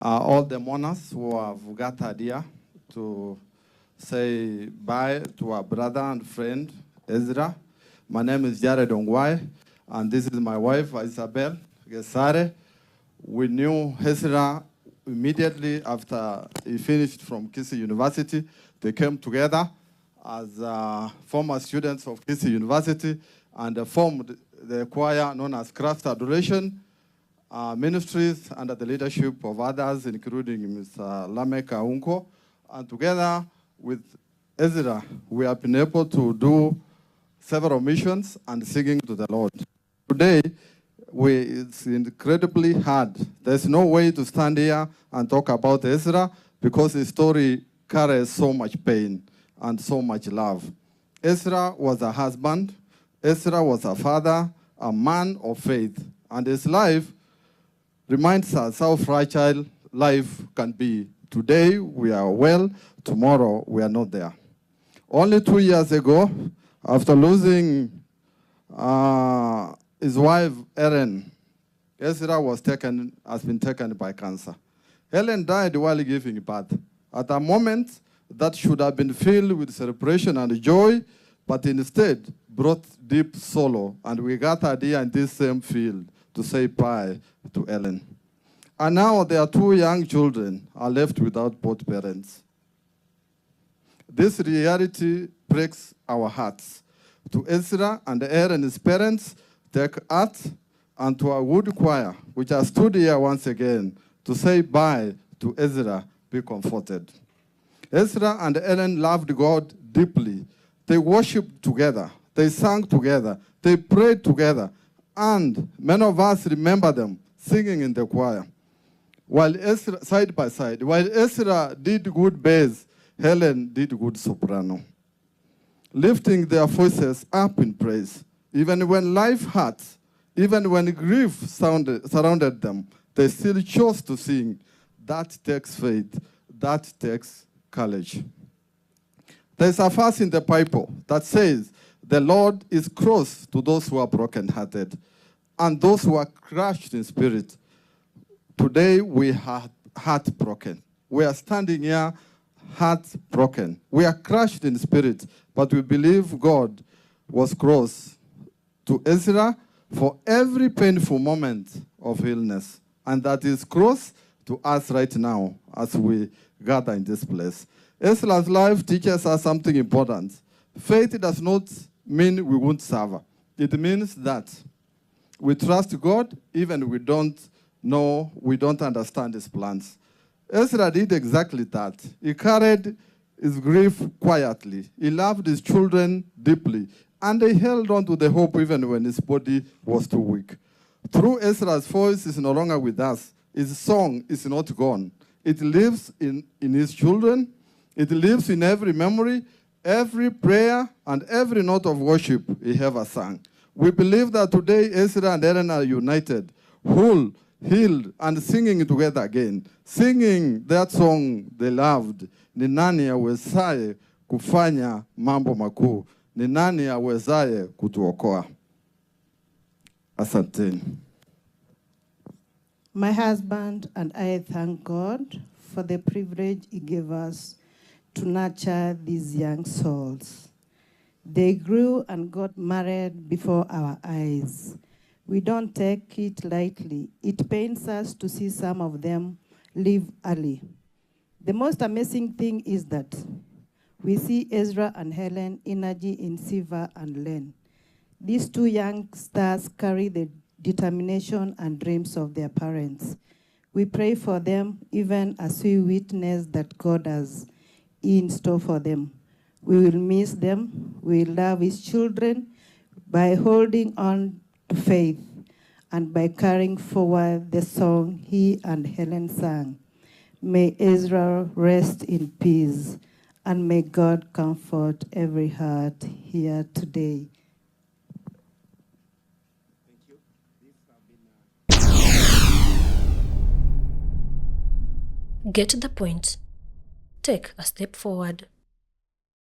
all the mourners who have gathered here to say bye to our brother and friend, Ezra. My name is Jared Ongwai, and this is my wife, Isabel Gesare. We knew Ezra immediately after he finished from Kisii University. They came together as former students of Kisii University and formed the choir known as Christ Adoration Ministries under the leadership of others, including Mr. Lamek Aunko. And together with Ezra, we have been able to do several missions and singing to the Lord. Today, it's incredibly hard. There's no way to stand here and talk about Ezra because his story carries so much pain and so much love. Ezra was a husband. Ezra was a father, a man of faith. And his life reminds us how fragile life can be. Today, we are well. Tomorrow, we are not there. Only 2 years ago, after losing his wife, Ellen, Ezra has been taken by cancer. Ellen died while giving birth. At a moment that should have been filled with celebration and joy, but instead brought deep sorrow. And we gathered here in this same field to say bye to Ellen. And now their 2 young children are left without both parents. This reality breaks our hearts. To Ezra and Aaron's parents, take heart, and to our wood choir, which has stood here once again to say bye to Ezra, be comforted. Ezra and Aaron loved God deeply. They worshiped together. They sang together. They prayed together. And many of us remember them singing in the choir. While Ezra, side by side, while Ezra did good bass, Helen did good soprano, lifting their voices up in praise. Even when life hurt, even when grief surrounded them, they still chose to sing. That takes faith. That takes courage. There's a verse in the Bible that says, the Lord is close to those who are brokenhearted and those who are crushed in spirit. Today, we are heartbroken. We are standing here heartbroken. We are crushed in spirit, but we believe God was close to Ezra for every painful moment of illness, and that is close to us right now as we gather in this place. Ezra's life teaches us something important. Faith does not mean we won't suffer. It means that we trust God even we don't understand his plans. Ezra did exactly that. He carried his grief quietly. He loved his children deeply. And he held on to the hope even when his body was too weak. Through Ezra's voice is no longer with us. His song is not gone. It lives in his children. It lives in every memory, every prayer, and every note of worship he ever sang. We believe that today Ezra and Aaron are united, whole, healed, and singing together again. Singing that song they loved. Ni nani awezaye kufanya mambo makuu? Ni nani awezaye kutuokoa? Asanteni. My husband and I thank God for the privilege he gave us to nurture these young souls. They grew and got married before our eyes. We don't take it lightly. It pains us to see some of them leave early. The most amazing thing is that we see Ezra and Helen energy in Siva and Len. These two young stars carry the determination and dreams of their parents. We pray for them even as we witness that God has in store for them. We will miss them. We will love his children by holding on to faith and by carrying forward the song he and Helen sang. May Ezra rest in peace, and may God comfort every heart here today. Get to the point. Take a step forward.